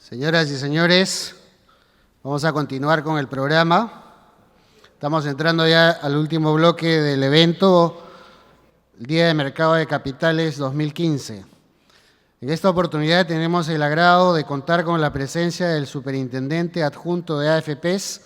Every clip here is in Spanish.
Señoras y señores, vamos a continuar con el programa. Estamos entrando ya al último bloque del evento, el Día de Mercado de Capitales 2015. En esta oportunidad tenemos el agrado de contar con la presencia del superintendente adjunto de AFPs,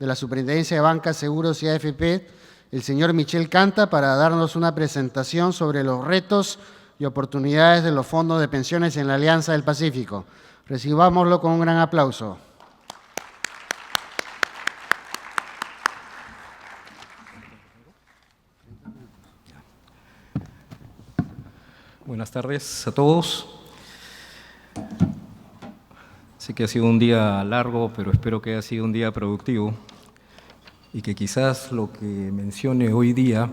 de la Superintendencia de Banca, Seguros y AFP, el señor Michel Canta, para darnos una presentación sobre los retos y oportunidades de los fondos de pensiones en la Alianza del Pacífico. Recibámoslo con un gran aplauso. Buenas tardes a todos. Sé que ha sido un día largo, pero espero que haya sido un día productivo y que quizás lo que mencione hoy día,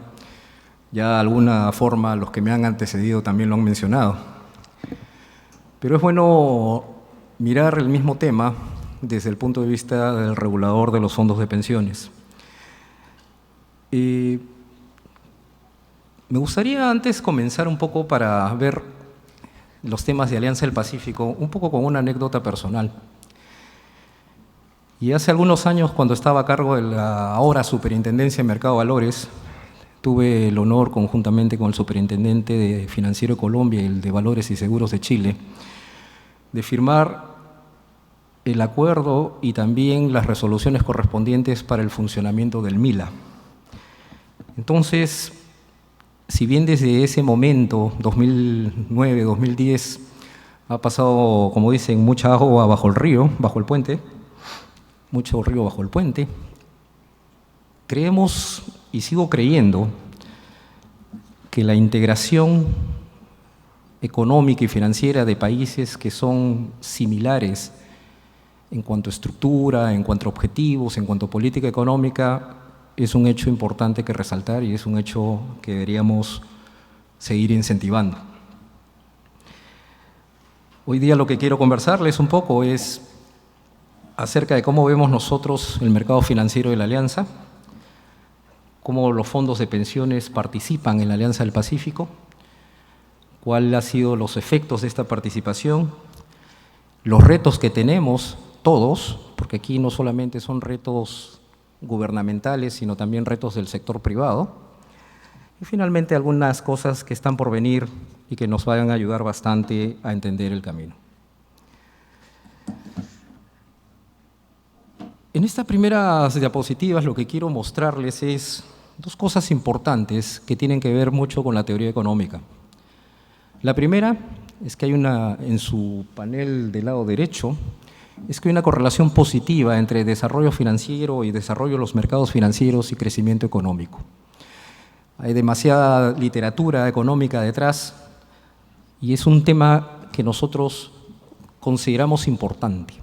ya de alguna forma los que me han antecedido también lo han mencionado. Pero es bueno mirar el mismo tema desde el punto de vista del regulador de los fondos de pensiones. Me gustaría antes comenzar un poco para ver los temas de Alianza del Pacífico, un poco con una anécdota personal. Y hace algunos años, cuando estaba a cargo de la ahora Superintendencia de Mercado de Valores, tuve el honor, conjuntamente con el Superintendente de Financiero de Colombia y el de Valores y Seguros de Chile, de firmar el acuerdo y también las resoluciones correspondientes para el funcionamiento del MILA. Entonces, si bien desde ese momento, 2009, 2010, ha pasado, como dicen, mucha agua bajo el río, bajo el puente, mucho río bajo el puente, creemos y sigo creyendo que la integración económica y financiera de países que son similares en cuanto a estructura, en cuanto a objetivos, en cuanto a política económica, es un hecho importante que resaltar y es un hecho que deberíamos seguir incentivando. Hoy día lo que quiero conversarles un poco es acerca de cómo vemos nosotros el mercado financiero de la Alianza, cómo los fondos de pensiones participan en la Alianza del Pacífico, cuáles han sido los efectos de esta participación, los retos que tenemos todos, porque aquí no solamente son retos gubernamentales, sino también retos del sector privado, y finalmente algunas cosas que están por venir y que nos vayan a ayudar bastante a entender el camino. En estas primeras diapositivas lo que quiero mostrarles es dos cosas importantes que tienen que ver mucho con la teoría económica. La primera es que hay en su panel del lado derecho, es que hay una correlación positiva entre desarrollo financiero y desarrollo de los mercados financieros y crecimiento económico. Hay demasiada literatura económica detrás y es un tema que nosotros consideramos importante.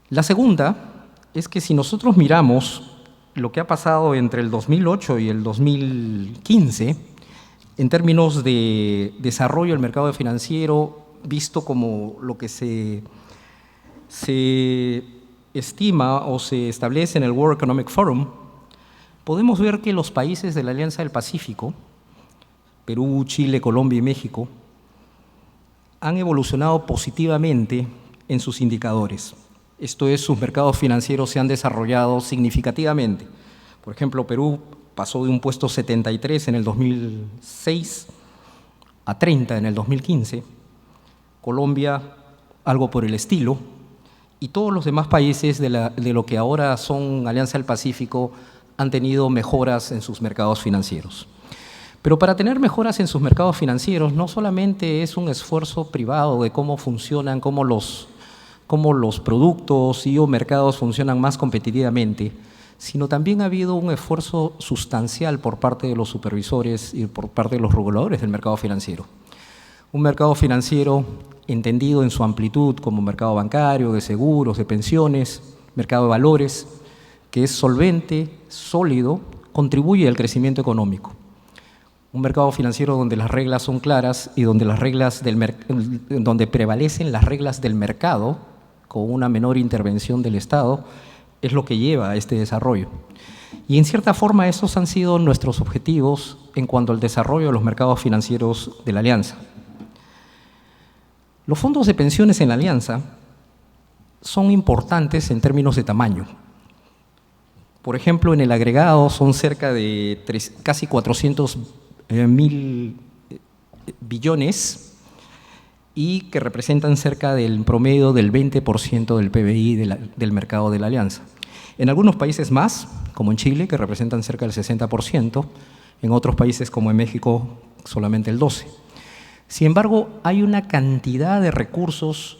La segunda es que si nosotros miramos lo que ha pasado entre el 2008 y el 2015, en términos de desarrollo del mercado financiero, visto como lo que se estima o se establece en el World Economic Forum, podemos ver que los países de la Alianza del Pacífico, Perú, Chile, Colombia y México, han evolucionado positivamente en sus indicadores. Esto es, sus mercados financieros se han desarrollado significativamente. Por ejemplo, Perú pasó de un puesto 73 en el 2006 a 30 en el 2015, Colombia algo por el estilo, y todos los demás países de lo que ahora son Alianza del Pacífico han tenido mejoras en sus mercados financieros. Pero para tener mejoras en sus mercados financieros no solamente es un esfuerzo privado de cómo funcionan, cómo los productos y o mercados funcionan más competitivamente, sino también ha habido un esfuerzo sustancial por parte de los supervisores y por parte de los reguladores del mercado financiero. Un mercado financiero entendido en su amplitud como mercado bancario, de seguros, de pensiones, mercado de valores, que es solvente, sólido, contribuye al crecimiento económico. Un mercado financiero donde las reglas son claras y donde donde prevalecen las reglas del mercado con una menor intervención del Estado, es lo que lleva a este desarrollo. Y en cierta forma esos han sido nuestros objetivos en cuanto al desarrollo de los mercados financieros de la Alianza. Los fondos de pensiones en la Alianza son importantes en términos de tamaño. Por ejemplo, en el agregado son cerca de casi 400.000 billones y que representan cerca del promedio del 20% del PBI del mercado de la Alianza. En algunos países más, como en Chile, que representan cerca del 60%, en otros países como en México solamente el 12%. Sin embargo, hay una cantidad de recursos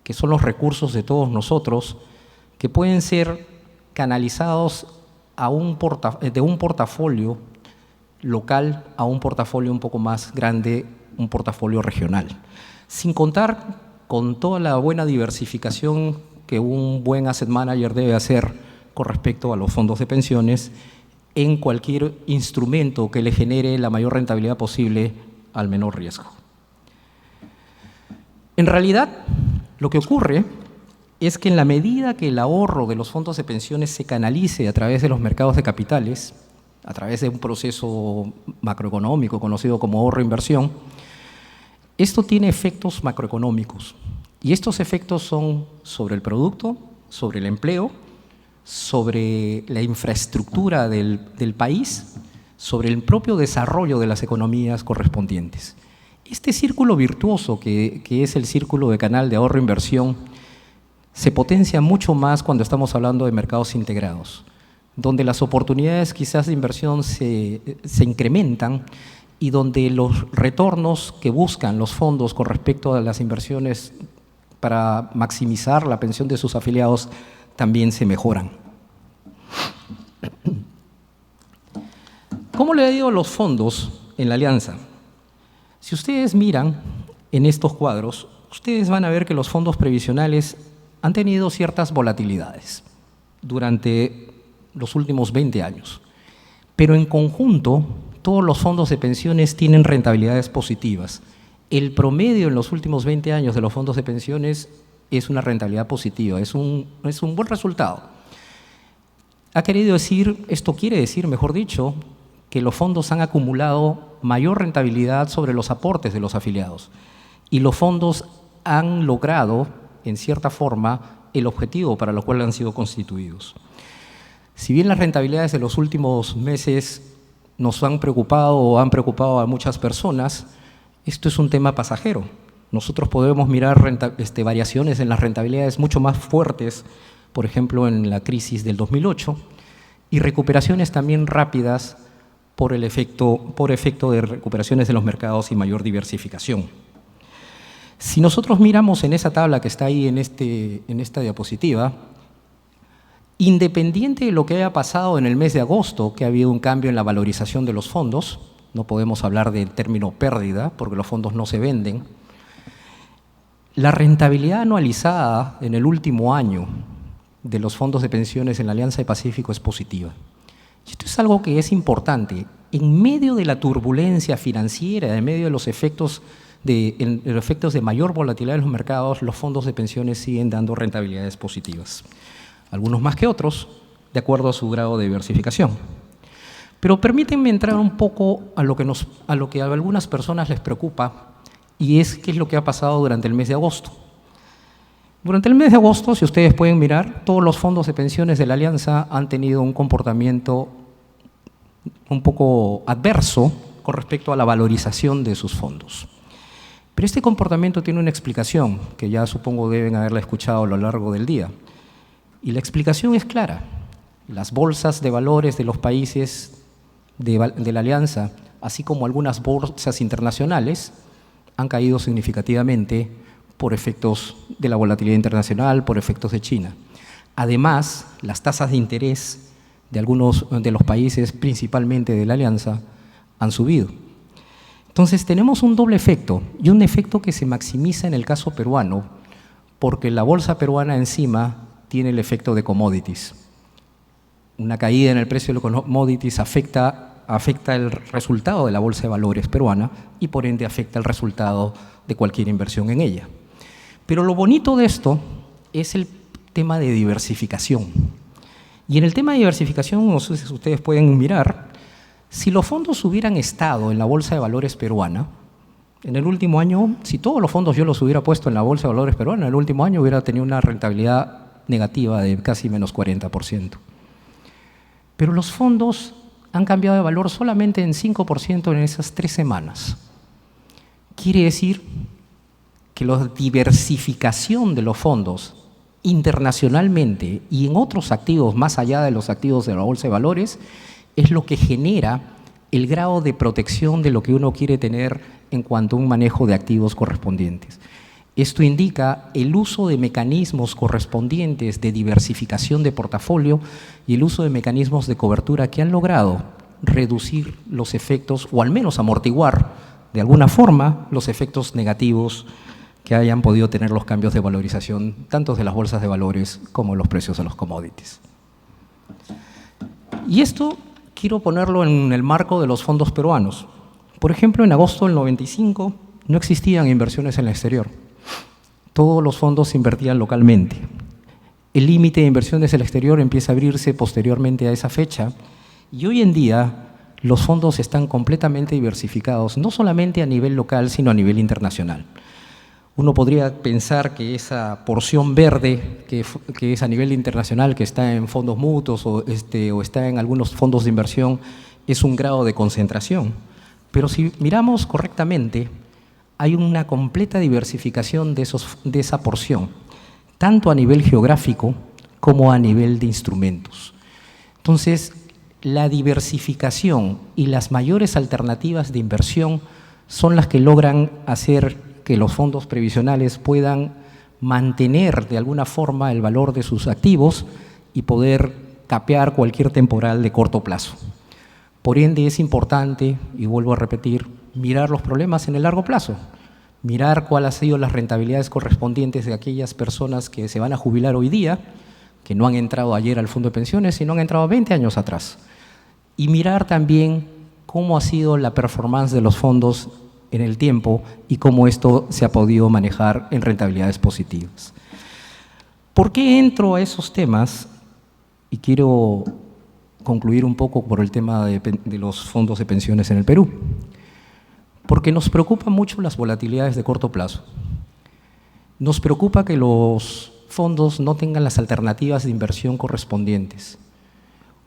que son los recursos de todos nosotros que pueden ser canalizados de un portafolio local a un portafolio un poco más grande, un portafolio regional, sin contar con toda la buena diversificación que un buen asset manager debe hacer con respecto a los fondos de pensiones en cualquier instrumento que le genere la mayor rentabilidad posible al menor riesgo. En realidad, lo que ocurre es que en la medida que el ahorro de los fondos de pensiones se canalice a través de los mercados de capitales, a través de un proceso macroeconómico conocido como ahorro-inversión, esto tiene efectos macroeconómicos. Y estos efectos son sobre el producto, sobre el empleo, sobre la infraestructura del país, sobre el propio desarrollo de las economías correspondientes. Este círculo virtuoso que es el círculo de canal de ahorro-inversión se potencia mucho más cuando estamos hablando de mercados integrados, donde las oportunidades quizás de inversión se incrementan y donde los retornos que buscan los fondos con respecto a las inversiones para maximizar la pensión de sus afiliados también se mejoran. ¿Cómo le ha ido a los fondos en la Alianza? Si ustedes miran en estos cuadros, ustedes van a ver que los fondos previsionales han tenido ciertas volatilidades durante los últimos 20 años, pero en conjunto todos los fondos de pensiones tienen rentabilidades positivas. El promedio en los últimos 20 años de los fondos de pensiones es una rentabilidad positiva, es un buen resultado. Esto quiere decir, mejor dicho, que los fondos han acumulado mayor rentabilidad sobre los aportes de los afiliados y los fondos han logrado, en cierta forma, el objetivo para el cual han sido constituidos. Si bien las rentabilidades de los últimos meses nos han preocupado o han preocupado a muchas personas, esto es un tema pasajero. Nosotros podemos mirar variaciones en las rentabilidades mucho más fuertes, por ejemplo, en la crisis del 2008, y recuperaciones también rápidas por efecto de recuperaciones de los mercados y mayor diversificación. Si nosotros miramos en esa tabla que está ahí en esta diapositiva, independiente de lo que haya pasado en el mes de agosto, que ha habido un cambio en la valorización de los fondos, no podemos hablar del término pérdida porque los fondos no se venden, la rentabilidad anualizada en el último año de los fondos de pensiones en la Alianza del Pacífico es positiva. Y esto es algo que es importante. En medio de la turbulencia financiera, en medio de los efectos de mayor volatilidad en los mercados, los fondos de pensiones siguen dando rentabilidades positivas. Algunos más que otros, de acuerdo a su grado de diversificación. Pero permítanme entrar un poco a lo que a algunas personas les preocupa, y es qué es lo que ha pasado durante el mes de agosto. Durante el mes de agosto, si ustedes pueden mirar, todos los fondos de pensiones de la Alianza han tenido un comportamiento un poco adverso con respecto a la valorización de sus fondos. Pero este comportamiento tiene una explicación, que ya supongo deben haberla escuchado a lo largo del día. Y la explicación es clara. Las bolsas de valores de los países de la Alianza, así como algunas bolsas internacionales, han caído significativamente por efectos de la volatilidad internacional, por efectos de China. Además, las tasas de interés de algunos de los países, principalmente de la Alianza, han subido. Entonces, tenemos un doble efecto, y un efecto que se maximiza en el caso peruano, porque la bolsa peruana encima tiene el efecto de commodities. Una caída en el precio de los commodities afecta el resultado de la bolsa de valores peruana y por ende afecta el resultado de cualquier inversión en ella. Pero lo bonito de esto es el tema de diversificación. Y en el tema de diversificación, no sé si ustedes pueden mirar, si los fondos hubieran estado en la bolsa de valores peruana, En el último año, si todos los fondos yo los hubiera puesto en la Bolsa de Valores peruana, en el último año hubiera tenido una rentabilidad negativa de casi menos 40%. Pero los fondos han cambiado de valor solamente en 5% en esas 3 semanas. Quiere decir que la diversificación de los fondos internacionalmente y en otros activos más allá de los activos de la Bolsa de Valores es lo que genera el grado de protección de lo que uno quiere tener en cuanto a un manejo de activos correspondientes. Esto indica el uso de mecanismos correspondientes de diversificación de portafolio y el uso de mecanismos de cobertura que han logrado reducir los efectos o al menos amortiguar de alguna forma los efectos negativos que hayan podido tener los cambios de valorización tanto de las bolsas de valores como los precios de los commodities. Y esto quiero ponerlo en el marco de los fondos peruanos. Por ejemplo, en agosto del 95 no existían inversiones en el exterior. Todos los fondos se invertían localmente. El límite de inversiones en el exterior empieza a abrirse posteriormente a esa fecha y hoy en día los fondos están completamente diversificados, no solamente a nivel local, sino a nivel internacional. Uno podría pensar que esa porción verde que es a nivel internacional, que está en fondos mutuos o está en algunos fondos de inversión, es un grado de concentración. Pero si miramos correctamente, hay una completa diversificación de esa porción, tanto a nivel geográfico como a nivel de instrumentos. Entonces, la diversificación y las mayores alternativas de inversión son las que logran hacer que los fondos previsionales puedan mantener de alguna forma el valor de sus activos y poder capear cualquier temporal de corto plazo. Por ende, es importante, y vuelvo a repetir, mirar los problemas en el largo plazo, mirar cuáles han sido las rentabilidades correspondientes de aquellas personas que se van a jubilar hoy día, que no han entrado ayer al fondo de pensiones, sino han entrado 20 años atrás, y mirar también cómo ha sido la performance de los fondos en el tiempo y cómo esto se ha podido manejar en rentabilidades positivas. ¿Por qué entro a esos temas? Y quiero concluir un poco por el tema de los fondos de pensiones en el Perú. Porque nos preocupan mucho las volatilidades de corto plazo. Nos preocupa que los fondos no tengan las alternativas de inversión correspondientes.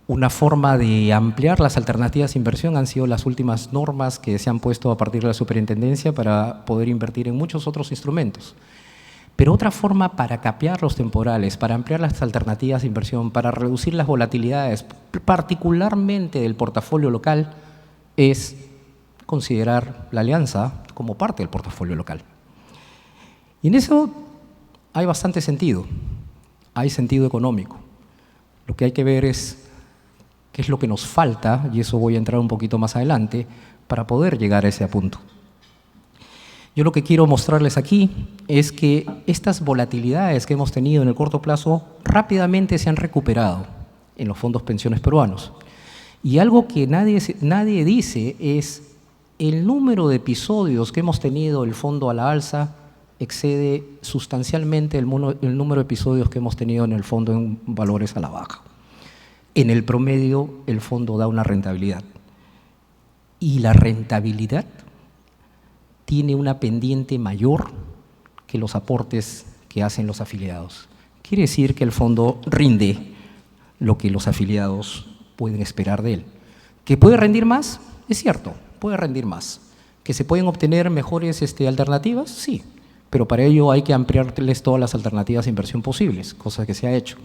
Una forma de ampliar las alternativas de inversión han sido las últimas normas que se han puesto a partir de la superintendencia para poder invertir en muchos otros instrumentos. Pero otra forma para capear los temporales, para ampliar las alternativas de inversión, para reducir las volatilidades, particularmente del portafolio local, es considerar la alianza como parte del portafolio local. Y en eso hay bastante sentido, hay sentido económico. Lo que hay que ver es qué es lo que nos falta, y eso voy a entrar un poquito más adelante, para poder llegar a ese punto. Yo lo que quiero mostrarles aquí es que estas volatilidades que hemos tenido en el corto plazo rápidamente se han recuperado en los fondos pensiones peruanos. Y algo que nadie dice es el número de episodios que hemos tenido el fondo a la alza excede sustancialmente el número de episodios que hemos tenido en el fondo en valores a la baja. En el promedio, el fondo da una rentabilidad. Y la rentabilidad tiene una pendiente mayor que los aportes que hacen los afiliados. Quiere decir que el fondo rinde lo que los afiliados pueden esperar de él. ¿Que puede rendir más? Es cierto, puede rendir más. ¿Que se pueden obtener mejores alternativas? Sí, pero para ello hay que ampliarles todas las alternativas de inversión posibles, cosa que se ha hecho.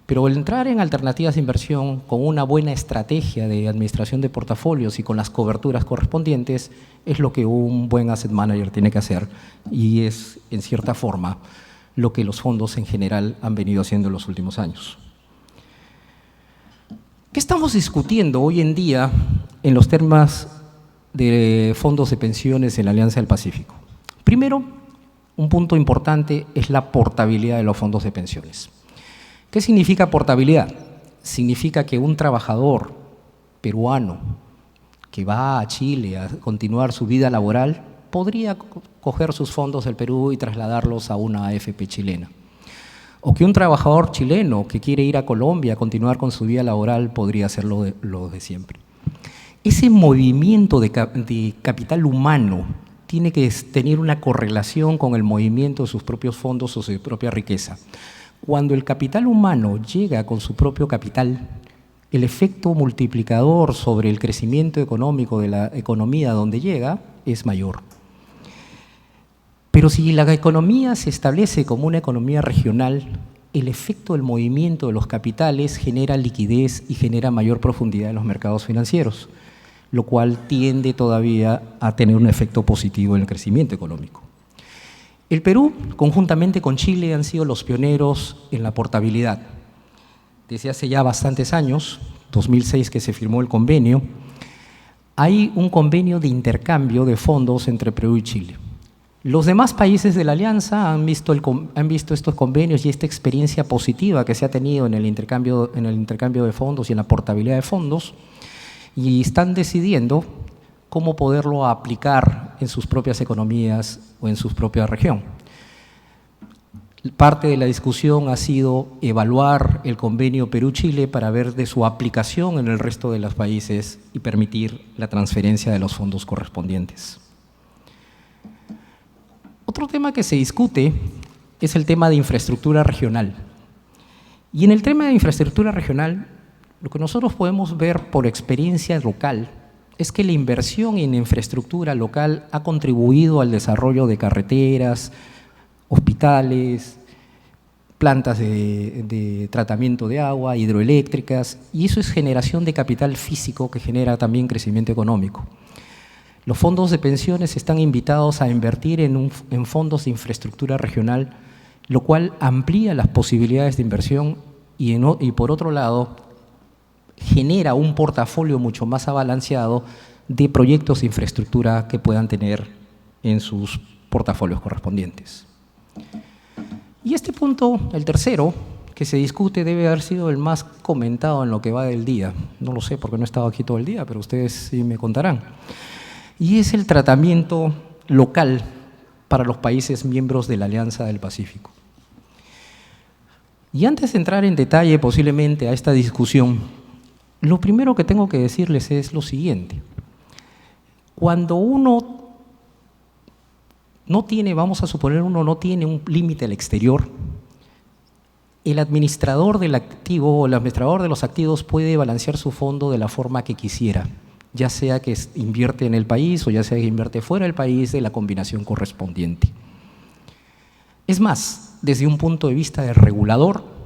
Pero el entrar en alternativas de inversión con una buena estrategia de administración de portafolios y con las coberturas correspondientes es lo que un buen asset manager tiene que hacer y es, en cierta forma, lo que los fondos en general han venido haciendo en los últimos años. ¿Qué estamos discutiendo hoy en día en los temas de fondos de pensiones en la Alianza del Pacífico? Primero, un punto importante es la portabilidad de los fondos de pensiones. ¿Qué significa portabilidad? Significa que un trabajador peruano que va a Chile a continuar su vida laboral podría coger sus fondos del Perú y trasladarlos a una AFP chilena. O que un trabajador chileno que quiere ir a Colombia a continuar con su vida laboral podría hacerlo lo de siempre. Ese movimiento de capital humano tiene que tener una correlación con el movimiento de sus propios fondos o su propia riqueza. Cuando el capital humano llega con su propio capital, el efecto multiplicador sobre el crecimiento económico de la economía donde llega es mayor. Pero si la economía se establece como una economía regional, el efecto del movimiento de los capitales genera liquidez y genera mayor profundidad en los mercados financieros, lo cual tiende todavía a tener un efecto positivo en el crecimiento económico. El Perú, conjuntamente con Chile, han sido los pioneros en la portabilidad. Desde hace ya bastantes años, 2006 que se firmó el convenio, hay un convenio de intercambio de fondos entre Perú y Chile. Los demás países de la Alianza han visto estos convenios y esta experiencia positiva que se ha tenido en el intercambio de fondos y en la portabilidad de fondos, y están decidiendo cómo poderlo aplicar en sus propias economías o en su propia región. Parte de la discusión ha sido evaluar el convenio Perú-Chile para ver de su aplicación en el resto de los países y permitir la transferencia de los fondos correspondientes. Otro tema que se discute es el tema de infraestructura regional. Y en el tema de infraestructura regional, lo que nosotros podemos ver por experiencia local es que la inversión en infraestructura local ha contribuido al desarrollo de carreteras, hospitales, plantas de tratamiento de agua, hidroeléctricas, y eso es generación de capital físico que genera también crecimiento económico. Los fondos de pensiones están invitados a invertir en fondos de infraestructura regional, lo cual amplía las posibilidades de inversión y por otro lado, genera un portafolio mucho más abalanceado de proyectos de infraestructura que puedan tener en sus portafolios correspondientes. Y este punto, el tercero, que se discute, debe haber sido el más comentado en lo que va del día. No lo sé porque no he estado aquí todo el día, pero ustedes sí me contarán. Y es el tratamiento local para los países miembros de la Alianza del Pacífico. Y antes de entrar en detalle posiblemente a esta discusión, lo primero que tengo que decirles es lo siguiente. Cuando uno no tiene, vamos a suponer, uno no tiene un límite al exterior, el administrador del activo o el administrador de los activos puede balancear su fondo de la forma que quisiera, ya sea que invierte en el país o ya sea que invierte fuera del país, de la combinación correspondiente. Es más, desde un punto de vista del regulador,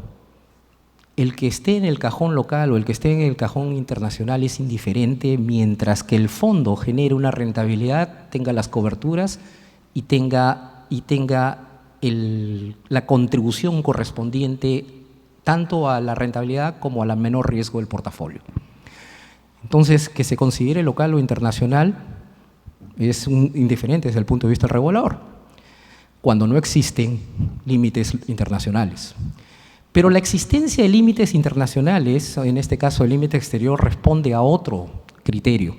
el que esté en el cajón local o el que esté en el cajón internacional es indiferente mientras que el fondo genere una rentabilidad, tenga las coberturas y tenga la contribución correspondiente tanto a la rentabilidad como a la menor riesgo del portafolio. Entonces, que se considere local o internacional es indiferente desde el punto de vista del regulador, cuando no existen límites internacionales. Pero la existencia de límites internacionales, en este caso el límite exterior, responde a otro criterio.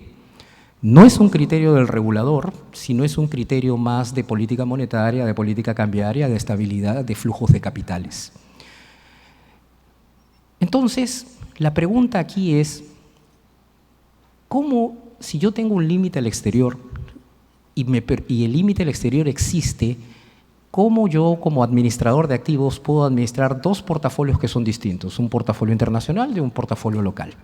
No es un criterio del regulador, sino es un criterio más de política monetaria, de política cambiaria, de estabilidad, de flujos de capitales. Entonces, la pregunta aquí es, ¿cómo, si yo tengo un límite al exterior y el límite al exterior existe, cómo yo como administrador de activos puedo administrar dos portafolios que son distintos, un portafolio internacional y un portafolio local?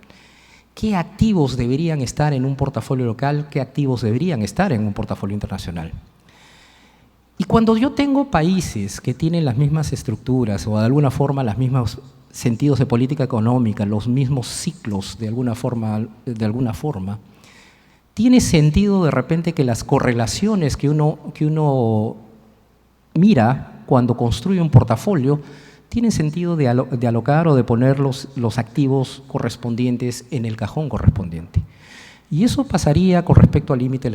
¿Qué activos deberían estar en un portafolio local? ¿Qué activos deberían estar en un portafolio internacional? Y cuando yo tengo países que tienen las mismas estructuras o de alguna forma los mismos sentidos de política económica, los mismos ciclos de alguna forma, tiene sentido de repente que las correlaciones que uno mira cuando construye un portafolio tienen sentido de alocar o de poner los activos correspondientes en el cajón correspondiente. Y eso pasaría con respecto al límite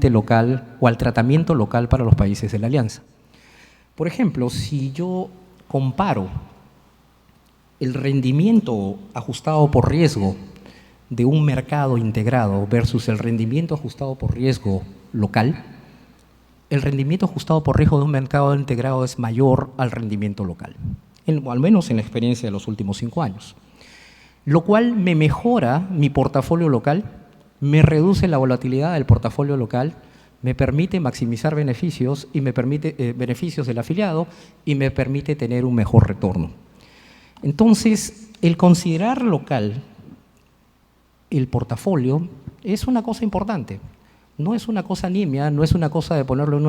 local o al tratamiento local para los países de la Alianza. Por ejemplo, si yo comparo el rendimiento ajustado por riesgo de un mercado integrado versus el rendimiento ajustado por riesgo local, el rendimiento ajustado por riesgo de un mercado integrado es mayor al rendimiento local, al menos en la experiencia de los últimos 5 años, lo cual me mejora mi portafolio local, me reduce la volatilidad del portafolio local, me permite maximizar beneficios y me permite beneficios del afiliado y me permite tener un mejor retorno. Entonces, el considerar local el portafolio es una cosa importante. No es una cosa nimia, no es una cosa de ponerlo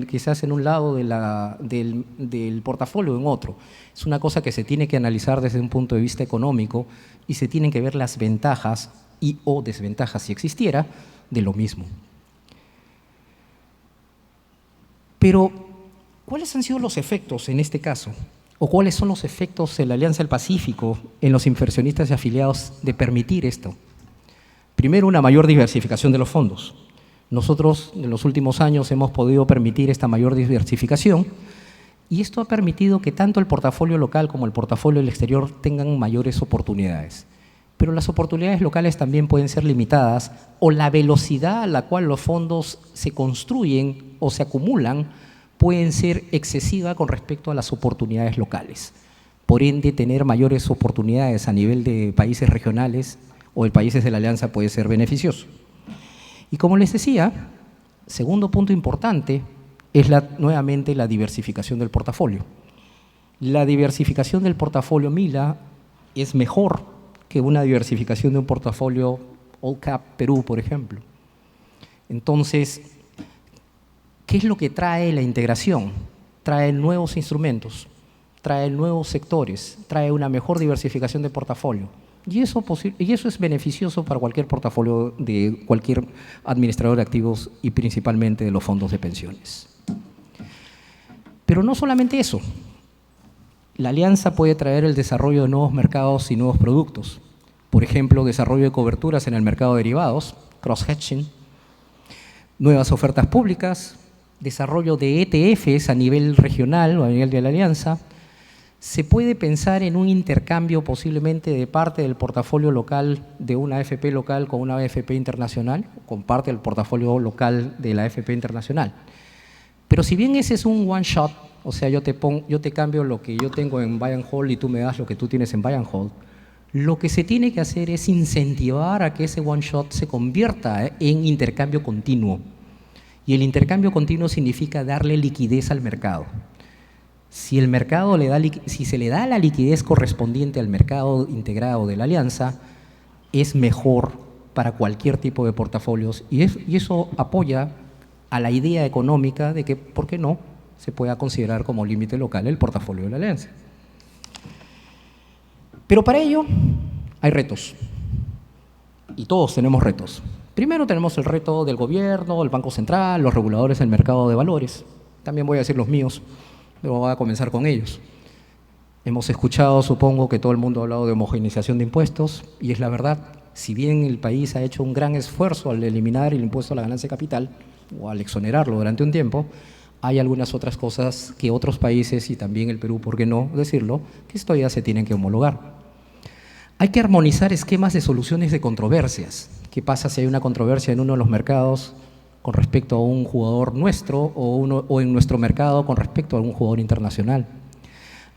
quizás en un lado del portafolio o en otro. Es una cosa que se tiene que analizar desde un punto de vista económico y se tienen que ver las ventajas y o desventajas, si existiera, de lo mismo. Pero, ¿cuáles han sido los efectos en este caso? ¿O cuáles son los efectos de la Alianza del Pacífico en los inversionistas y afiliados de permitir esto? Primero, una mayor diversificación de los fondos. Nosotros, en los últimos años, hemos podido permitir esta mayor diversificación y esto ha permitido que tanto el portafolio local como el portafolio del exterior tengan mayores oportunidades. Pero las oportunidades locales también pueden ser limitadas o la velocidad a la cual los fondos se construyen o se acumulan pueden ser excesiva con respecto a las oportunidades locales. Por ende, tener mayores oportunidades a nivel de países regionales o de países de la Alianza puede ser beneficioso. Y como les decía, segundo punto importante es nuevamente la diversificación del portafolio. La diversificación del portafolio MILA es mejor que una diversificación de un portafolio All Cap Perú, por ejemplo. Entonces, ¿qué es lo que trae la integración? Trae nuevos instrumentos, trae nuevos sectores, trae una mejor diversificación de portafolio. Y eso es beneficioso para cualquier portafolio de cualquier administrador de activos y principalmente de los fondos de pensiones. Pero no solamente eso. La alianza puede traer el desarrollo de nuevos mercados y nuevos productos. Por ejemplo, desarrollo de coberturas en el mercado de derivados, cross-hedging, nuevas ofertas públicas, desarrollo de ETFs a nivel regional o a nivel de la alianza. Se puede pensar en un intercambio posiblemente de parte del portafolio local de una AFP local con una AFP internacional, con parte del portafolio local de la AFP internacional. Pero si bien ese es un one shot, o sea, yo te cambio lo que yo tengo en buy and hold y tú me das lo que tú tienes en buy and hold, lo que se tiene que hacer es incentivar a que ese one shot se convierta en intercambio continuo. Y el intercambio continuo significa darle liquidez al mercado. Si se le da la liquidez correspondiente al mercado integrado de la alianza, es mejor para cualquier tipo de portafolios y eso apoya a la idea económica de que, ¿por qué no?, se pueda considerar como límite local el portafolio de la alianza. Pero para ello hay retos y todos tenemos retos. Primero tenemos el reto del gobierno, el Banco Central, los reguladores del mercado de valores. También voy a decir los míos. Pero voy a comenzar con ellos. Hemos escuchado, supongo, que todo el mundo ha hablado de homogeneización de impuestos, y es la verdad, si bien el país ha hecho un gran esfuerzo al eliminar el impuesto a la ganancia de capital, o al exonerarlo durante un tiempo, hay algunas otras cosas que otros países, y también el Perú, ¿por qué no decirlo?, que esto ya se tienen que homologar. Hay que armonizar esquemas de soluciones de controversias. ¿Qué pasa si hay una controversia en uno de los mercados con respecto a un jugador nuestro o en nuestro mercado con respecto a un jugador internacional?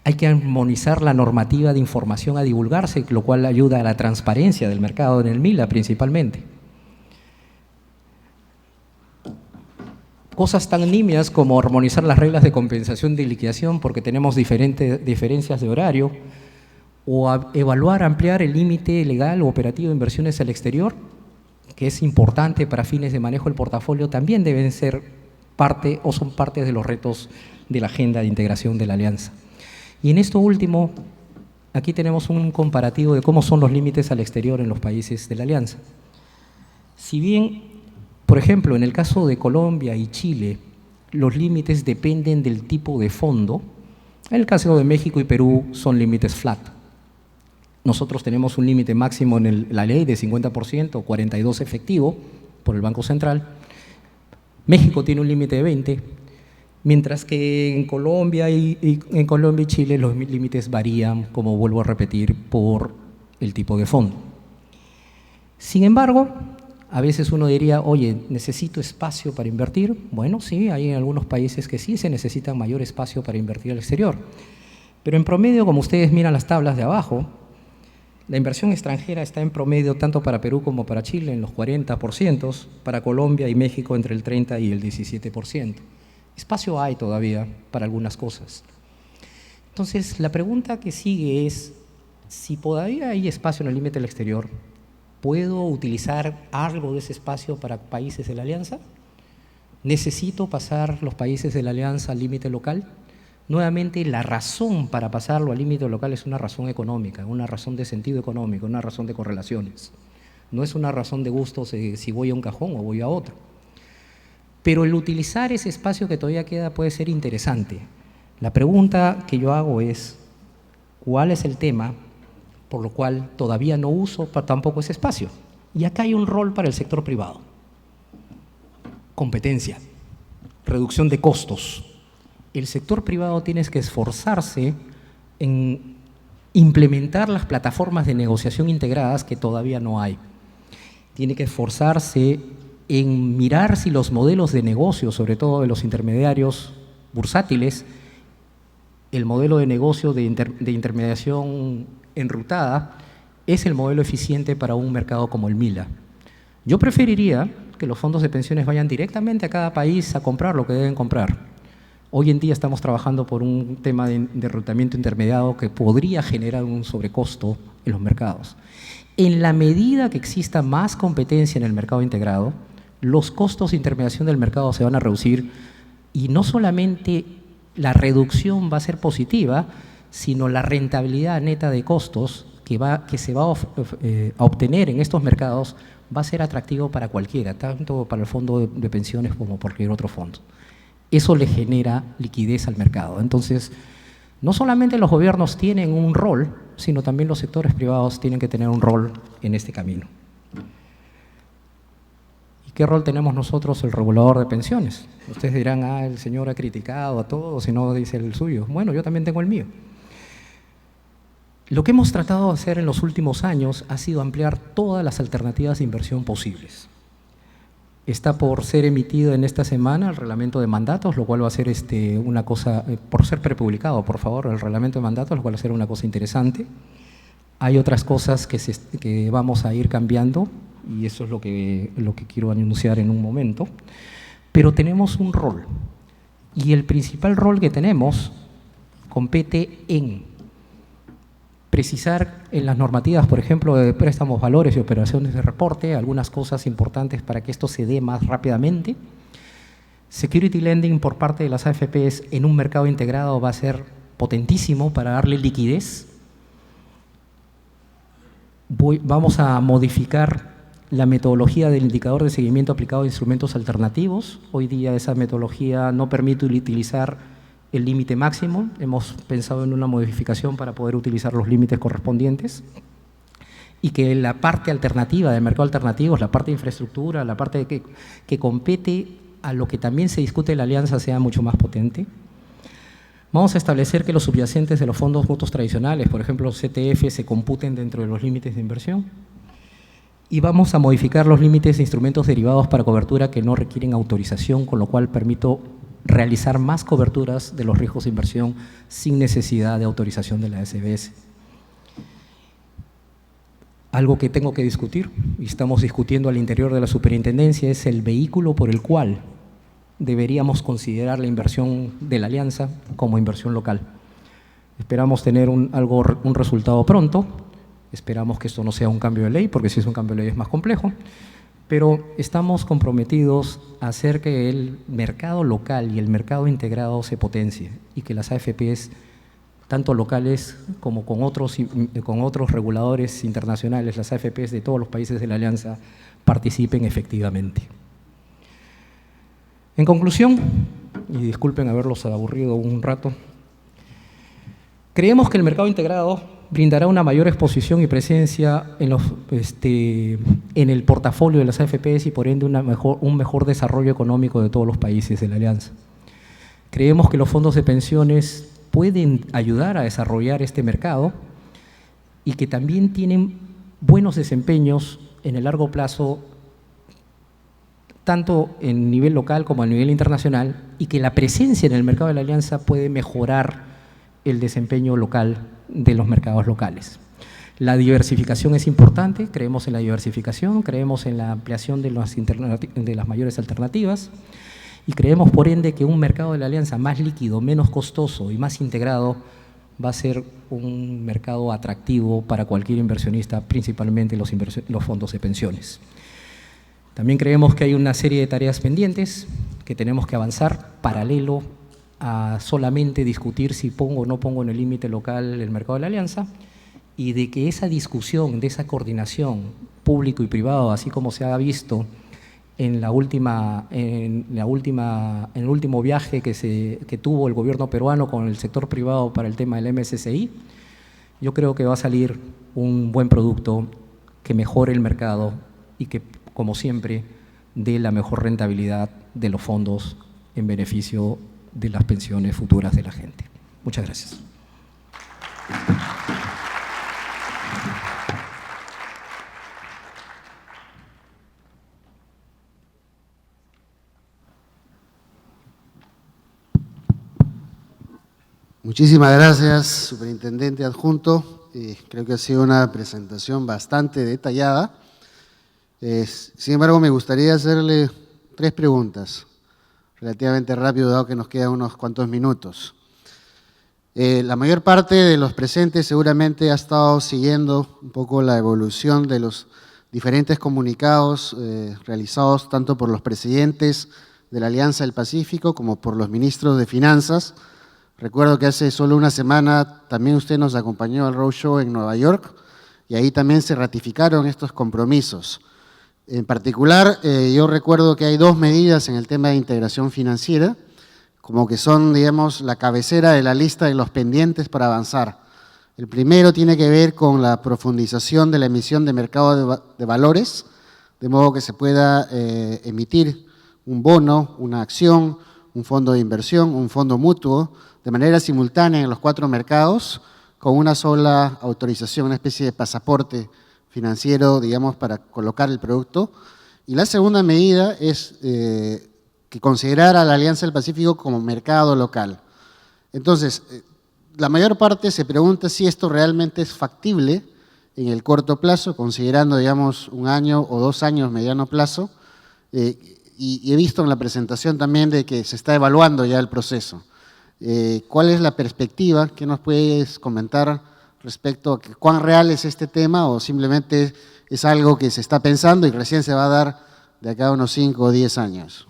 Hay que armonizar la normativa de información a divulgarse, lo cual ayuda a la transparencia del mercado en el MILA principalmente. Cosas tan nimias como armonizar las reglas de compensación de liquidación porque tenemos diferentes diferencias de horario, o evaluar, ampliar el límite legal o operativo de inversiones al exterior, que es importante para fines de manejo del portafolio, también deben ser parte o son parte de los retos de la agenda de integración de la alianza. Y en esto último, aquí tenemos un comparativo de cómo son los límites al exterior en los países de la alianza. Si bien, por ejemplo, en el caso de Colombia y Chile, los límites dependen del tipo de fondo, en el caso de México y Perú son límites flat. Nosotros tenemos un límite máximo en la ley de 50%, 42% efectivo por el Banco Central. México tiene un límite de 20%, mientras que en Colombia y Chile los límites varían, como vuelvo a repetir, por el tipo de fondo. Sin embargo, a veces uno diría, oye, ¿necesito espacio para invertir? Bueno, sí, hay en algunos países que sí se necesita mayor espacio para invertir al exterior. Pero en promedio, como ustedes miran las tablas de abajo, La inversión extranjera está en promedio tanto para Perú como para Chile en los 40%, para Colombia y México entre el 30 y el 17%. Espacio hay todavía para algunas cosas. Entonces, la pregunta que sigue es, si todavía hay espacio en el límite del exterior, ¿puedo utilizar algo de ese espacio para países de la Alianza? ¿Necesito pasar los países de la Alianza al límite local? Nuevamente, la razón para pasarlo al límite local es una razón económica, una razón de sentido económico, una razón de correlaciones. No es una razón de gusto si voy a un cajón o voy a otro. Pero el utilizar ese espacio que todavía queda puede ser interesante. La pregunta que yo hago es, ¿cuál es el tema por lo cual todavía no uso tampoco ese espacio? Y acá hay un rol para el sector privado. Competencia, reducción de costos. El sector privado tiene que esforzarse en implementar las plataformas de negociación integradas que todavía no hay. Tiene que esforzarse en mirar si los modelos de negocio, sobre todo de los intermediarios bursátiles, el modelo de negocio de intermediación enrutada, es el modelo eficiente para un mercado como el MILA. Yo preferiría que los fondos de pensiones vayan directamente a cada país a comprar lo que deben comprar. Hoy en día estamos trabajando por un tema de enrutamiento intermediado que podría generar un sobrecosto en los mercados. En la medida que exista más competencia en el mercado integrado, los costos de intermediación del mercado se van a reducir y no solamente la reducción va a ser positiva, sino la rentabilidad neta de costos que se va a obtener en estos mercados va a ser atractivo para cualquiera, tanto para el fondo de pensiones como cualquier otro fondo. Eso le genera liquidez al mercado. Entonces, no solamente los gobiernos tienen un rol, sino también los sectores privados tienen que tener un rol en este camino. ¿Y qué rol tenemos nosotros, el regulador de pensiones? Ustedes dirán, el señor ha criticado a todos y no dice el suyo. Bueno, yo también tengo el mío. Lo que hemos tratado de hacer en los últimos años ha sido ampliar todas las alternativas de inversión posibles. Está por ser emitido en esta semana el reglamento de mandatos, lo cual va a ser una cosa, por ser prepublicado, por favor, el reglamento de mandatos, lo cual va a ser una cosa interesante. Hay otras cosas que vamos a ir cambiando y eso es lo que quiero anunciar en un momento. Pero tenemos un rol y el principal rol que tenemos compete en precisar en las normativas, por ejemplo, de préstamos, valores y operaciones de reporte, algunas cosas importantes para que esto se dé más rápidamente. Security lending por parte de las AFPs en un mercado integrado va a ser potentísimo para darle liquidez. Vamos a modificar la metodología del indicador de seguimiento aplicado a instrumentos alternativos. Hoy día esa metodología no permite utilizar el límite máximo. Hemos pensado en una modificación para poder utilizar los límites correspondientes y que la parte alternativa del mercado alternativo, la parte de infraestructura, la parte que compete a lo que también se discute en la alianza sea mucho más potente. Vamos a establecer que los subyacentes de los fondos mutuos tradicionales, por ejemplo los CTF, se computen dentro de los límites de inversión. Y vamos a modificar los límites de instrumentos derivados para cobertura que no requieren autorización, con lo cual permito realizar más coberturas de los riesgos de inversión sin necesidad de autorización de la SBS. Algo que tengo que discutir, y estamos discutiendo al interior de la superintendencia, es el vehículo por el cual deberíamos considerar la inversión de la alianza como inversión local. Esperamos tener un resultado pronto, esperamos que esto no sea un cambio de ley, porque si es un cambio de ley es más complejo, pero estamos comprometidos a hacer que el mercado local y el mercado integrado se potencie y que las AFPs, tanto locales como con otros reguladores internacionales, las AFPs de todos los países de la Alianza, participen efectivamente. En conclusión, y disculpen haberlos aburrido un rato, creemos que el mercado integrado brindará una mayor exposición y presencia en el portafolio de las AFPs y por ende un mejor desarrollo económico de todos los países de la Alianza. Creemos que los fondos de pensiones pueden ayudar a desarrollar este mercado y que también tienen buenos desempeños en el largo plazo, tanto en nivel local como a nivel internacional, y que la presencia en el mercado de la Alianza puede mejorar el desempeño local de los mercados locales. La diversificación es importante, creemos en la diversificación, creemos en la ampliación de las mayores alternativas y creemos, por ende, que un mercado de la alianza más líquido, menos costoso y más integrado va a ser un mercado atractivo para cualquier inversionista, principalmente los fondos de pensiones. También creemos que hay una serie de tareas pendientes que tenemos que avanzar paralelo a solamente discutir si pongo o no pongo en el límite local el mercado de la alianza, y de que esa discusión, de esa coordinación público y privado, así como se ha visto en el último viaje que tuvo el gobierno peruano con el sector privado para el tema del MSCI, yo creo que va a salir un buen producto que mejore el mercado y que, como siempre, dé la mejor rentabilidad de los fondos en beneficio de las pensiones futuras de la gente. Muchas gracias. Muchísimas gracias, superintendente adjunto. Creo que ha sido una presentación bastante detallada. Sin embargo, me gustaría hacerle 3 preguntas, relativamente rápido, dado que nos quedan unos cuantos minutos. La mayor parte de los presentes seguramente ha estado siguiendo un poco la evolución de los diferentes comunicados realizados tanto por los presidentes de la Alianza del Pacífico como por los ministros de Finanzas. Recuerdo que hace solo una semana también usted nos acompañó al roadshow en Nueva York y ahí también se ratificaron estos compromisos. En particular, yo recuerdo que hay 2 medidas en el tema de integración financiera, como que son, digamos, la cabecera de la lista de los pendientes para avanzar. El primero tiene que ver con la profundización de la emisión de mercado de valores, de modo que se pueda emitir un bono, una acción, un fondo de inversión, un fondo mutuo, de manera simultánea en los 4 mercados, con una sola autorización, una especie de pasaporte financiero, digamos, para colocar el producto. Y la segunda medida es que considerar a la Alianza del Pacífico como mercado local. Entonces, la mayor parte se pregunta si esto realmente es factible en el corto plazo, considerando, digamos, 1 año o 2 años mediano plazo, y he visto en la presentación también de que se está evaluando ya el proceso. ¿Cuál es la perspectiva? ¿Qué nos puedes comentar respecto a cuán real es este tema o simplemente es algo que se está pensando y recién se va a dar de acá a unos 5 o 10 años?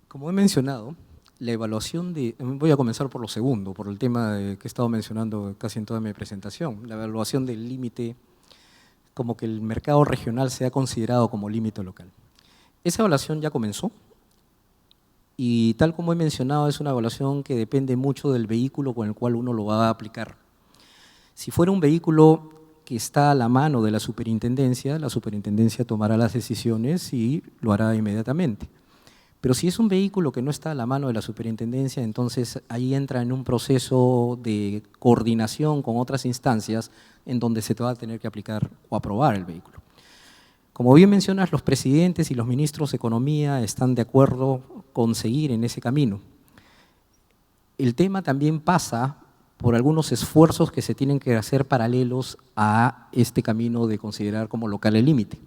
Como he mencionado, la evaluación voy a comenzar por lo segundo, por el tema que he estado mencionando casi en toda mi presentación, la evaluación del límite, como que el mercado regional sea considerado como límite local. Esa evaluación ya comenzó y, tal como he mencionado, es una evaluación que depende mucho del vehículo con el cual uno lo va a aplicar. Si fuera un vehículo que está a la mano de la superintendencia tomará las decisiones y lo hará inmediatamente. Pero si es un vehículo que no está a la mano de la superintendencia, entonces ahí entra en un proceso de coordinación con otras instancias en donde se te va a tener que aplicar o aprobar el vehículo. Como bien mencionas, los presidentes y los ministros de Economía están de acuerdo con seguir en ese camino. El tema también pasa por algunos esfuerzos que se tienen que hacer paralelos a este camino de considerar como local el límite.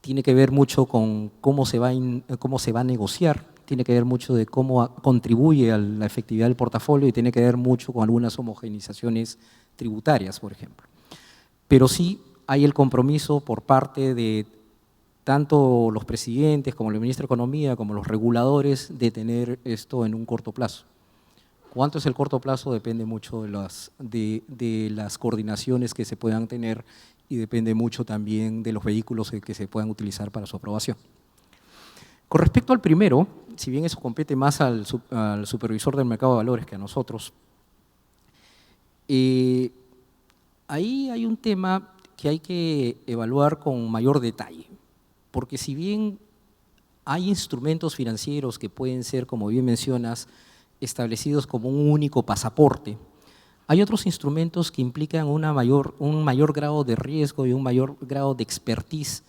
Tiene que ver mucho con cómo se va a negociar, tiene que ver mucho de cómo contribuye a la efectividad del portafolio y tiene que ver mucho con algunas homogenizaciones tributarias, por ejemplo. Pero sí hay el compromiso por parte de tanto los presidentes como el ministro de Economía como los reguladores de tener esto en un corto plazo. ¿Cuánto es el corto plazo? Depende mucho de las coordinaciones que se puedan tener y depende mucho también de los vehículos que se puedan utilizar para su aprobación. Con respecto al primero, si bien eso compete más al supervisor del mercado de valores que a nosotros, ahí hay un tema que hay que evaluar con mayor detalle, porque si bien hay instrumentos financieros que pueden ser, como bien mencionas, establecidos como un único pasaporte, hay otros instrumentos que implican un mayor grado de riesgo y un mayor grado de expertise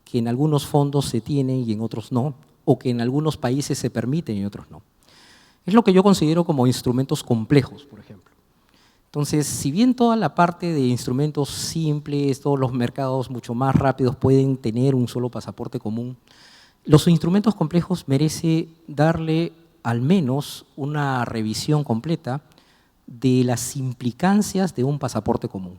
que en algunos fondos se tienen y en otros no, o que en algunos países se permiten y en otros no. Es lo que yo considero como instrumentos complejos, por ejemplo. Entonces, si bien toda la parte de instrumentos simples, todos los mercados mucho más rápidos pueden tener un solo pasaporte común, los instrumentos complejos merece darle al menos una revisión completa de las implicancias de un pasaporte común.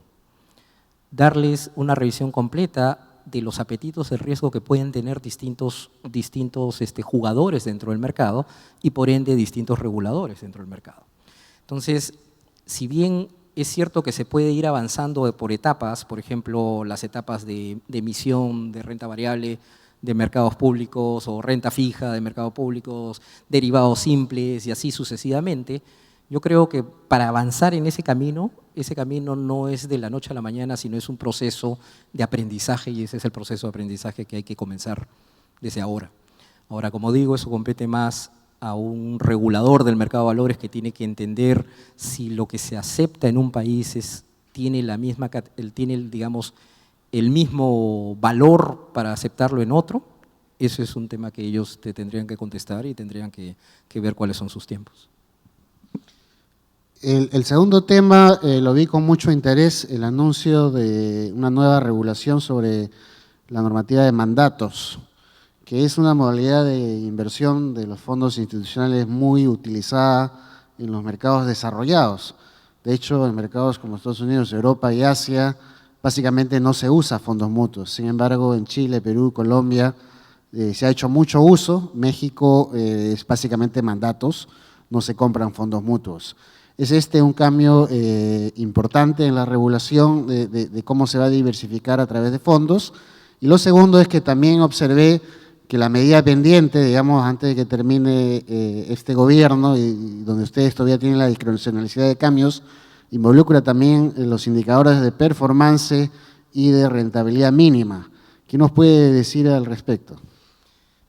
Darles una revisión completa de los apetitos de riesgo que pueden tener distintos jugadores dentro del mercado y por ende distintos reguladores dentro del mercado. Entonces, si bien es cierto que se puede ir avanzando por etapas, por ejemplo, las etapas de emisión de renta variable de mercados públicos o renta fija de mercados públicos, derivados simples y así sucesivamente, yo creo que para avanzar en ese camino no es de la noche a la mañana, sino es un proceso de aprendizaje y ese es el proceso de aprendizaje que hay que comenzar desde ahora. Ahora, como digo, eso compete más a un regulador del mercado de valores que tiene que entender si lo que se acepta en un país tiene digamos, el mismo valor para aceptarlo en otro. Eso es un tema que ellos te tendrían que contestar y tendrían que ver cuáles son sus tiempos. El segundo tema lo vi con mucho interés, el anuncio de una nueva regulación sobre la normativa de mandatos, que es una modalidad de inversión de los fondos institucionales muy utilizada en los mercados desarrollados. De hecho, en mercados como Estados Unidos, Europa y Asia, básicamente no se usa fondos mutuos. Sin embargo, en Chile, Perú, Colombia, se ha hecho mucho uso. México es básicamente mandatos, no se compran fondos mutuos. Es un cambio importante en la regulación de cómo se va a diversificar a través de fondos. Y lo segundo es que también observé que la medida pendiente, digamos, antes de que termine este gobierno y donde ustedes todavía tienen la discrecionalidad de cambios, involucra también los indicadores de performance y de rentabilidad mínima. ¿Qué nos puede decir al respecto?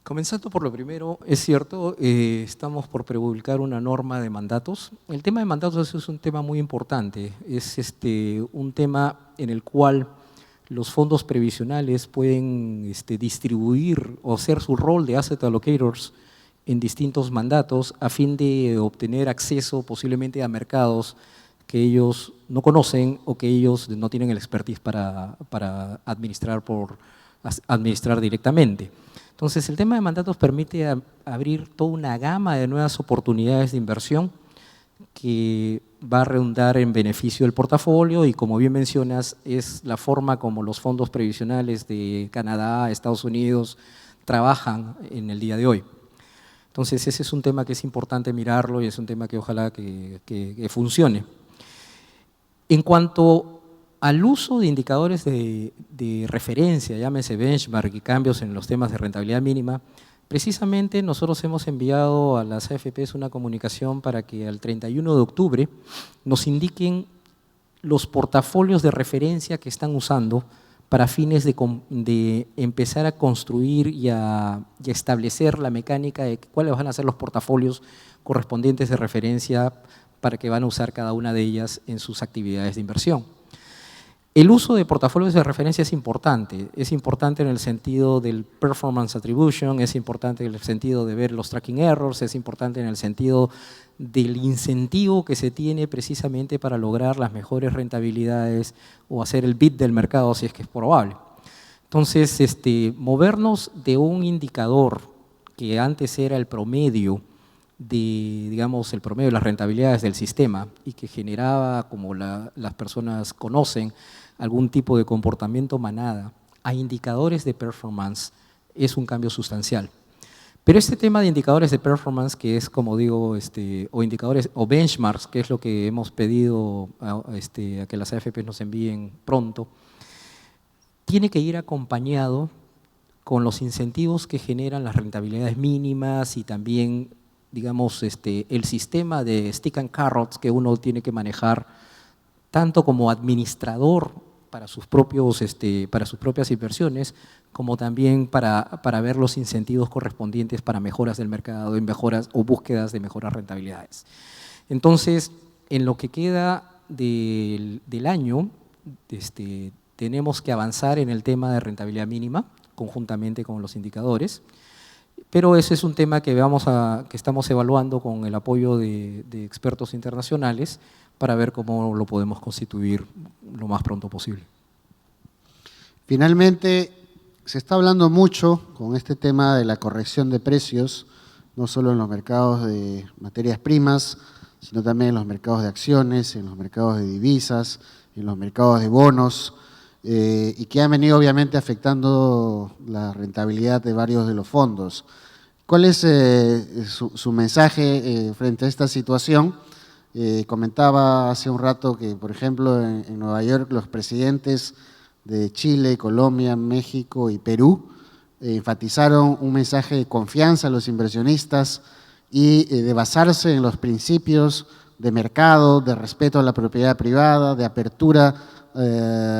Comenzando por lo primero, es cierto, estamos por publicar una norma de mandatos. El tema de mandatos es un tema muy importante, es un tema en el cual los fondos previsionales pueden distribuir o hacer su rol de asset allocators en distintos mandatos a fin de obtener acceso posiblemente a mercados que ellos no conocen o que ellos no tienen el expertise para administrar directamente. Entonces, el tema de mandatos permite abrir toda una gama de nuevas oportunidades de inversión que va a redundar en beneficio del portafolio y, como bien mencionas, es la forma como los fondos previsionales de Canadá, Estados Unidos, trabajan en el día de hoy. Entonces, ese es un tema que es importante mirarlo y es un tema que ojalá que funcione. En cuanto al uso de indicadores de referencia, llámese benchmark y cambios en los temas de rentabilidad mínima, precisamente nosotros hemos enviado a las AFPs una comunicación para que al 31 de octubre nos indiquen los portafolios de referencia que están usando para fines de empezar a construir y a establecer la mecánica de cuáles van a ser los portafolios correspondientes de referencia para que van a usar cada una de ellas en sus actividades de inversión. El uso de portafolios de referencia es importante en el sentido del performance attribution, es importante en el sentido de ver los tracking errors, es importante en el sentido del incentivo que se tiene precisamente para lograr las mejores rentabilidades o hacer el beat del mercado si es que es probable. Entonces, movernos de un indicador que antes era el promedio digamos, el promedio de las rentabilidades del sistema y que generaba, como las personas conocen, algún tipo de comportamiento manada a indicadores de performance es un cambio sustancial. Pero este tema de indicadores de performance, que es, como digo, o indicadores o benchmarks, que es lo que hemos pedido a que las AFP nos envíen pronto, tiene que ir acompañado con los incentivos que generan las rentabilidades mínimas y también, digamos, el sistema de stick and carrots que uno tiene que manejar tanto como administrador para sus propias inversiones, como también para ver los incentivos correspondientes para mejoras del mercado, en mejoras o búsquedas de mejoras rentabilidades. Entonces, en lo que queda del año, tenemos que avanzar en el tema de rentabilidad mínima, conjuntamente con los indicadores. Pero ese es un tema que estamos evaluando con el apoyo de expertos internacionales para ver cómo lo podemos constituir lo más pronto posible. Finalmente, se está hablando mucho con este tema de la corrección de precios, no solo en los mercados de materias primas, sino también en los mercados de acciones, en los mercados de divisas, en los mercados de bonos, y que han venido obviamente afectando la rentabilidad de varios de los fondos. ¿Cuál es su mensaje frente a esta situación? Comentaba hace un rato que, por ejemplo, en Nueva York los presidentes de Chile, Colombia, México y Perú enfatizaron un mensaje de confianza a los inversionistas y de basarse en los principios de mercado, de respeto a la propiedad privada, de apertura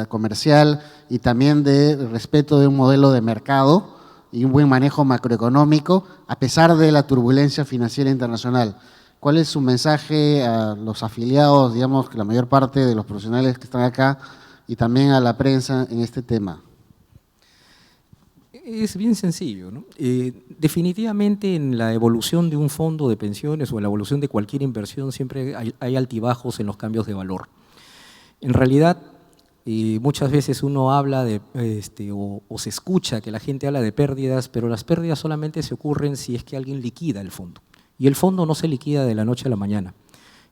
comercial y también de respeto de un modelo de mercado y un buen manejo macroeconómico a pesar de la turbulencia financiera internacional. ¿Cuál es su mensaje a los afiliados, digamos, que la mayor parte de los profesionales que están acá y también a la prensa en este tema? Es bien sencillo, ¿no? Definitivamente en la evolución de un fondo de pensiones o en la evolución de cualquier inversión siempre hay altibajos en los cambios de valor. En realidad, muchas veces uno habla de, o se escucha que la gente habla de pérdidas, pero las pérdidas solamente se ocurren si es que alguien liquida el fondo. Y el fondo no se liquida de la noche a la mañana.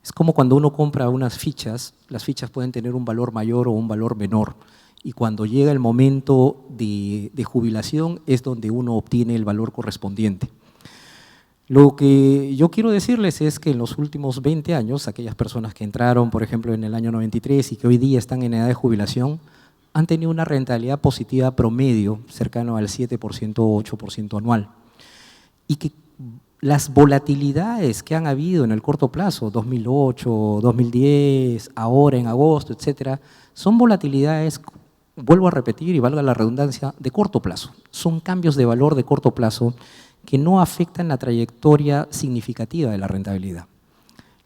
Es como cuando uno compra unas fichas, las fichas pueden tener un valor mayor o un valor menor. Y cuando llega el momento de jubilación es donde uno obtiene el valor correspondiente. Lo que yo quiero decirles es que en los últimos 20 años, aquellas personas que entraron, por ejemplo, en el año 93 y que hoy día están en edad de jubilación, han tenido una rentabilidad positiva promedio cercano al 7% o 8% anual. Y que las volatilidades que han habido en el corto plazo, 2008, 2010, ahora en agosto, etcétera, son volatilidades, vuelvo a repetir y valga la redundancia, de corto plazo. Son cambios de valor de corto plazo que no afectan la trayectoria significativa de la rentabilidad.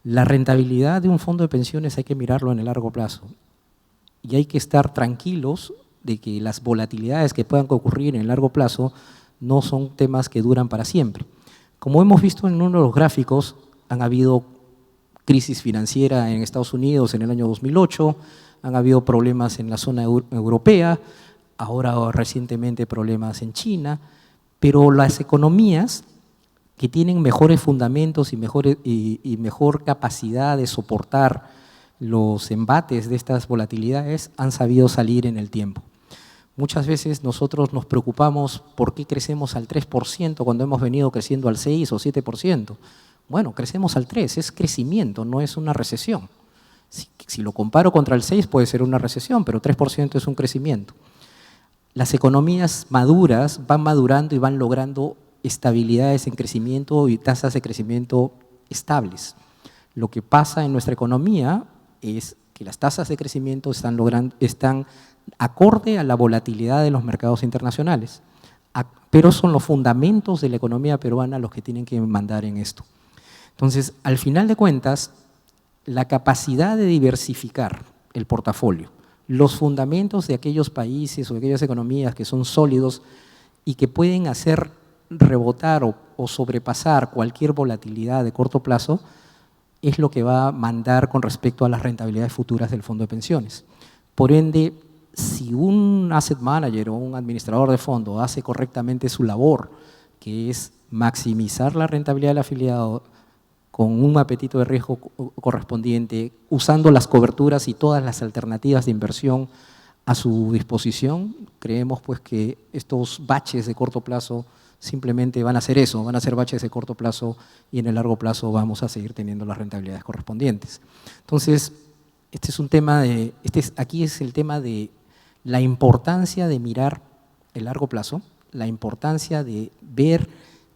La rentabilidad de un fondo de pensiones hay que mirarlo en el largo plazo y hay que estar tranquilos de que las volatilidades que puedan ocurrir en el largo plazo no son temas que duran para siempre. Como hemos visto en uno de los gráficos, han habido crisis financiera en Estados Unidos en el año 2008, han habido problemas en la zona europea, ahora recientemente problemas en China, pero las economías que tienen mejores fundamentos y mejor capacidad de soportar los embates de estas volatilidades han sabido salir en el tiempo. Muchas veces nosotros nos preocupamos por qué crecemos al 3% cuando hemos venido creciendo al 6 o 7%. Bueno, crecemos al 3, es crecimiento, no es una recesión. Si lo comparo contra el 6 puede ser una recesión, pero 3% es un crecimiento. Las economías maduras van madurando y van logrando estabilidades en crecimiento y tasas de crecimiento estables. Lo que pasa en nuestra economía es que las tasas de crecimiento están acorde a la volatilidad de los mercados internacionales, pero son los fundamentos de la economía peruana los que tienen que mandar en esto. Entonces, al final de cuentas, la capacidad de diversificar el portafolio, los fundamentos de aquellos países o de aquellas economías que son sólidos y que pueden hacer rebotar o sobrepasar cualquier volatilidad de corto plazo, es lo que va a mandar con respecto a las rentabilidades futuras del fondo de pensiones. Por ende, si un asset manager o un administrador de fondo hace correctamente su labor, que es maximizar la rentabilidad del afiliado con un apetito de riesgo correspondiente, usando las coberturas y todas las alternativas de inversión a su disposición, creemos pues que estos baches de corto plazo simplemente van a ser eso, van a ser baches de corto plazo y en el largo plazo vamos a seguir teniendo las rentabilidades correspondientes. Entonces, aquí es el tema de la importancia de mirar el largo plazo, la importancia de ver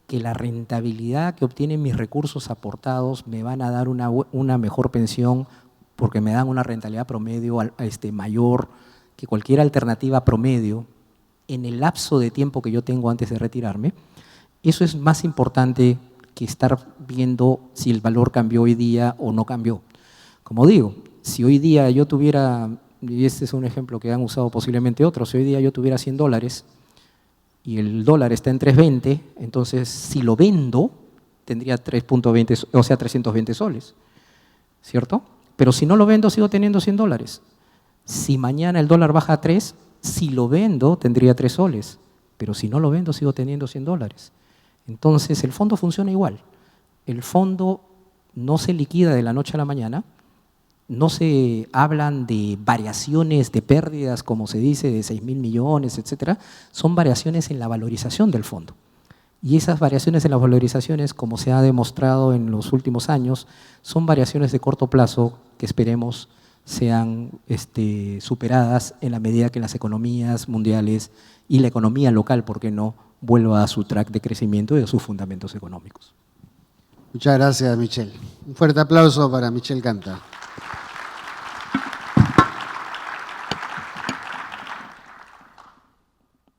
que la rentabilidad que obtienen mis recursos aportados me van a dar una mejor pensión porque me dan una rentabilidad promedio mayor que cualquier alternativa promedio en el lapso de tiempo que yo tengo antes de retirarme. Eso es más importante que estar viendo si el valor cambió hoy día o no cambió. Como digo, si hoy día yo tuviera, y este es un ejemplo que han usado posiblemente otros, si hoy día yo tuviera $100 y el dólar está en 3.20, entonces si lo vendo tendría 3.20, o sea, 320 soles, ¿cierto? Pero si no lo vendo sigo teniendo 100 dólares. Si mañana el dólar baja a 3, si lo vendo tendría 3 soles, pero si no lo vendo sigo teniendo 100 dólares. Entonces el fondo funciona igual. El fondo no se liquida de la noche a la mañana, no se hablan de variaciones de pérdidas, como se dice, de 6.000 millones, etcétera. Son variaciones en la valorización del fondo. Y esas variaciones en las valorizaciones, como se ha demostrado en los últimos años, son variaciones de corto plazo que esperemos sean superadas en la medida que las economías mundiales y la economía local, ¿por qué no?, vuelva a su track de crecimiento y a sus fundamentos económicos. Muchas gracias, Michel. Un fuerte aplauso para Michel Canta.